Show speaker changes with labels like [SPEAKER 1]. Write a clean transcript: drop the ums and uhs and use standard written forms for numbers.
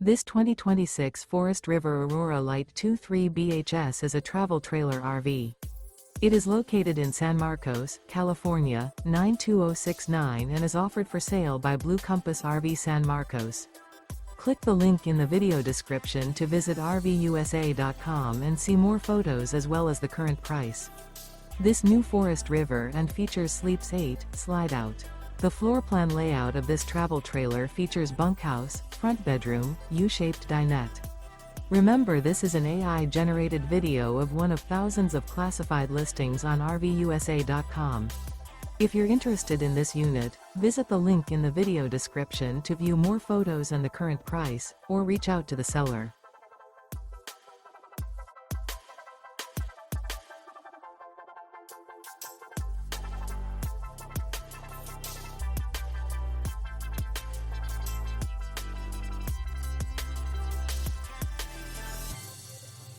[SPEAKER 1] This 2026 Forest River Aurora Light 23 BHS is a travel trailer RV. It is located in San Marcos, California, 92069 and is offered for sale by Blue Compass RV San Marcos. Click the link in the video description to visit RVUSA.com and see more photos as well as the current price. This new Forest River and features Sleeps 8, Slideout. The floor plan layout of this travel trailer features bunkhouse, front bedroom, U-shaped dinette. Remember, this is an AI-generated video of one of thousands of classified listings on RVUSA.com. If you're interested in this unit, visit the link in the video description to view more photos and the current price, or reach out to the seller.